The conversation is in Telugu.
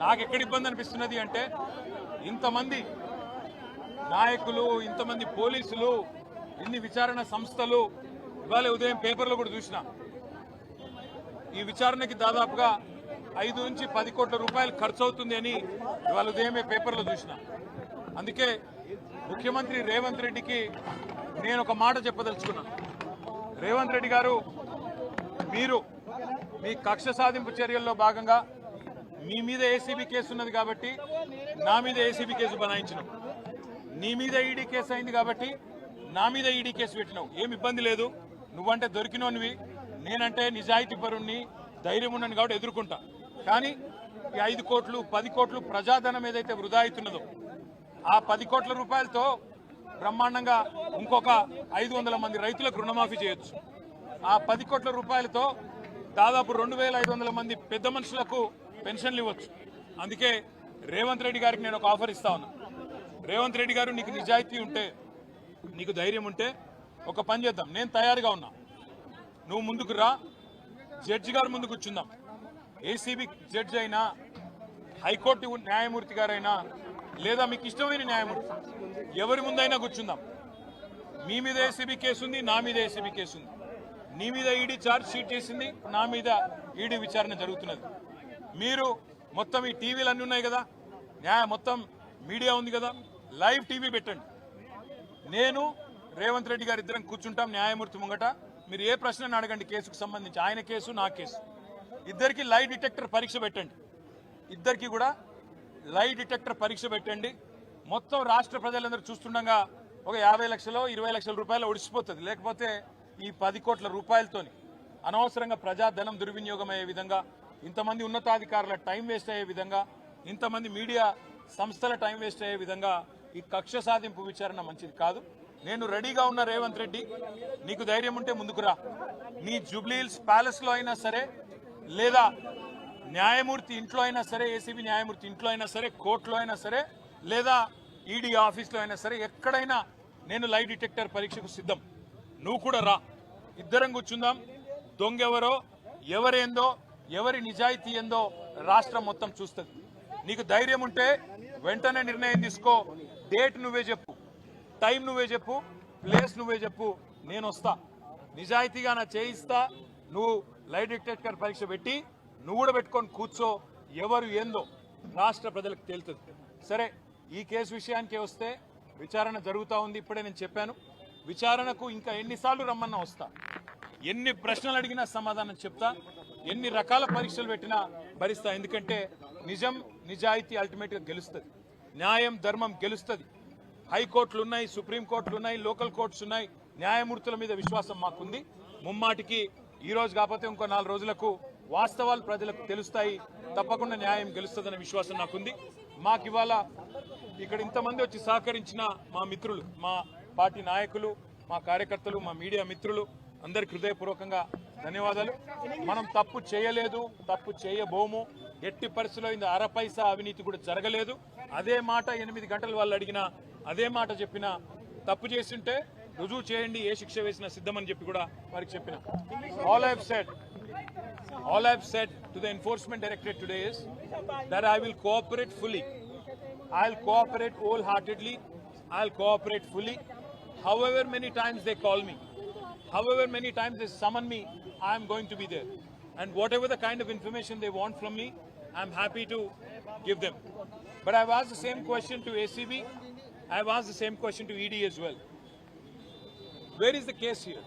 నాకు ఎక్కడ ఇబ్బంది అనిపిస్తున్నది అంటే ఇంతమంది నాయకులు, ఇంతమంది పోలీసులు, ఇన్ని విచారణ సంస్థలు, ఇవాళ ఉదయం పేపర్లో కూడా చూసిన ఈ విచారణకి దాదాపుగా 5 నుంచి 10 కోట్ల రూపాయలు ఖర్చు అవుతుంది అని ఇవాళ ఉదయమే పేపర్లో చూసిన. అందుకే ముఖ్యమంత్రి రేవంత్ రెడ్డికి నేను ఒక మాట చెప్పదలుచుకున్నాను. రేవంత్ రెడ్డి గారు, మీరు మీ కక్ష సాధింపు చర్యల్లో భాగంగా మీ మీద ఏసీబీ కేసు ఉన్నది కాబట్టి నా మీద ఏసీబీ కేసు బనాయించినావు, నీ మీద ఈడీ కేసు అయింది కాబట్టి నా మీద ఈడీ కేసు పెట్టినావు. ఏమి ఇబ్బంది లేదు, నువ్వంటే దొరికినోనివి, నేనంటే నిజాయితీ పరుణ్ణి, ధైర్యం ఉన్నాను కాబట్టి ఎదుర్కొంటా. కానీ ఈ 5 కోట్లు 10 కోట్లు ప్రజాధనం ఏదైతే వృధా అవుతున్నదో ఆ 10 కోట్ల రూపాయలతో బ్రహ్మాండంగా ఇంకొక 500 మంది రైతులకు రుణమాఫీ చేయొచ్చు. ఆ 10 కోట్ల రూపాయలతో దాదాపు 2500 మంది పెద్ద మనుషులకు పెన్షన్లు ఇవ్వచ్చు. అందుకే రేవంత్ రెడ్డి గారికి నేను ఒక ఆఫర్ ఇస్తా ఉన్నా. రేవంత్ రెడ్డి గారు, నీకు నిజాయితీ ఉంటే, నీకు ధైర్యం ఉంటే ఒక పని చేద్దాం. నేను తయారుగా ఉన్నా, నువ్వు ముందుకు రా, జడ్జి గారు ముందు కూర్చుందాం. ఏసీబీ జడ్జి అయినా, హైకోర్టు న్యాయమూర్తి గారైనా, లేదా మీకు ఇష్టమైన న్యాయమూర్తి ఎవరి ముందైనా కూర్చుందాం. మీ మీద ఏసీబీ కేసు ఉంది, నా మీద ఏసీబీ కేసు ఉంది. నీ మీద ఈడీ ఛార్జ్ షీట్ చేసింది, నా మీద ఈడీ విచారణ జరుగుతున్నది. మీరు మొత్తం ఈ టీవీలు అన్నీ ఉన్నాయి కదా, మొత్తం మీడియా ఉంది కదా, లైవ్ టీవీ పెట్టండి. నేను రేవంత్ రెడ్డి గారు ఇద్దరం కూర్చుంటాం న్యాయమూర్తి ముంగట. మీరు ఏ ప్రశ్నను అడగండి కేసుకు సంబంధించి, ఆయన కేసు నా కేసు. ఇద్దరికి లై డిటెక్టర్ పరీక్ష పెట్టండి, ఇద్దరికి కూడా లై డిటెక్టర్ పరీక్ష పెట్టండి. మొత్తం రాష్ట్ర ప్రజలందరూ చూస్తుండగా ఒక 50 లక్షలు 20 లక్షల రూపాయలు ఒడిసిపోతుంది. లేకపోతే ఈ 10 కోట్ల రూపాయలతోని అనవసరంగా ప్రజాధనం దుర్వినియోగం అయ్యే విధంగా, ఇంతమంది ఉన్నతాధికారుల టైం వేస్ట్ అయ్యే విధంగా, ఇంతమంది మీడియా సంస్థల టైం వేస్ట్ అయ్యే విధంగా ఈ కక్ష సాధింపు విచారణ మంచిది కాదు. నేను రెడీగా ఉన్న రేవంత్ రెడ్డి, నీకు ధైర్యం ఉంటే ముందుకు రా. నీ జూబ్లీహిల్స్ ప్యాలెస్లో అయినా సరే, లేదా న్యాయమూర్తి ఇంట్లో అయినా సరే, ఏసీబీ న్యాయమూర్తి ఇంట్లో అయినా సరే, కోర్టులో అయినా సరే, లేదా ఈడీ ఆఫీస్లో అయినా సరే, ఎక్కడైనా నేను లై డిటెక్టర్ పరీక్షకు సిద్ధం. నువ్వు కూడా రా, ఇద్దరం కూర్చుందాం. దొంగెవరో, ఎవరేందో, ఎవరి నిజాయితీ ఏందో రాష్ట్రం మొత్తం చూస్తుంది. నీకు ధైర్యం ఉంటే వెంటనే నిర్ణయం తీసుకో. డేట్ నువ్వే చెప్పు, టైం నువ్వే చెప్పు, ప్లేస్ నువ్వే చెప్పు, నేను వస్తా. నిజాయితీగా నా చేయిస్తా. నువ్వు లై డిటెక్టర్ పరీక్ష పెట్టి నువ్వు కూడా పెట్టుకొని కూర్చో. ఎవరు ఏందో రాష్ట్ర ప్రజలకు తేలుతుంది. సరే, ఈ కేసు విషయానికి వస్తే విచారణ జరుగుతూ ఉంది. ఇప్పుడే నేను చెప్పాను, విచారణకు ఇంకా ఎన్నిసార్లు రమ్మన్నా వస్తా, ఎన్ని ప్రశ్నలు అడిగినా సమాధానం చెప్తా, ఎన్ని రకాల పరీక్షలు పెట్టినా భరిస్తా. ఎందుకంటే నిజం, నిజాయితీ అల్టిమేట్గా గెలుస్తుంది, న్యాయం ధర్మం గెలుస్తుంది. హైకోర్టులు ఉన్నాయి, సుప్రీంకోర్టులు ఉన్నాయి, లోకల్ కోర్ట్స్ ఉన్నాయి. న్యాయమూర్తుల మీద విశ్వాసం మాకుంది. ముమ్మాటికి ఈ రోజు కాకపోతే ఇంకో 4 రోజులకు వాస్తవాలు ప్రజలకు తెలుస్తాయి. తప్పకుండా న్యాయం గెలుస్తుందనే విశ్వాసం నాకుంది. మాకు ఇవాళ ఇక్కడ ఇంతమంది వచ్చి సహకరించిన మా మిత్రులు, మా పార్టీ నాయకులు, మా కార్యకర్తలు, మా మీడియా మిత్రులు అందరికి హృదయపూర్వకంగా ధన్యవాదాలు. మనం తప్పు చేయలేదు, తప్పు చేయబోము. ఎట్టి పరిస్థితుల్లో ఇంత అరపైసా అవినీతి కూడా జరగలేదు. అదే మాట 8 గంటలు వాళ్ళు అడిగినా, అదే మాట చెప్పినా, తప్పు చేస్తుంటే రుజువు చేయండి, ఏ శిక్ష వేసినా సిద్ధమని చెప్పి కూడా వారికి చెప్పిన. All I've said to the Enforcement Directorate today is that I will cooperate fully. I'll cooperate wholeheartedly. I'll cooperate fully. However many times they call me, however many times they summon me, I am going to be there. And whatever the kind of information they want from me, I'm happy to give them. But I've asked the same question to ACB. I've asked the same question to ED as well. Where is the case here?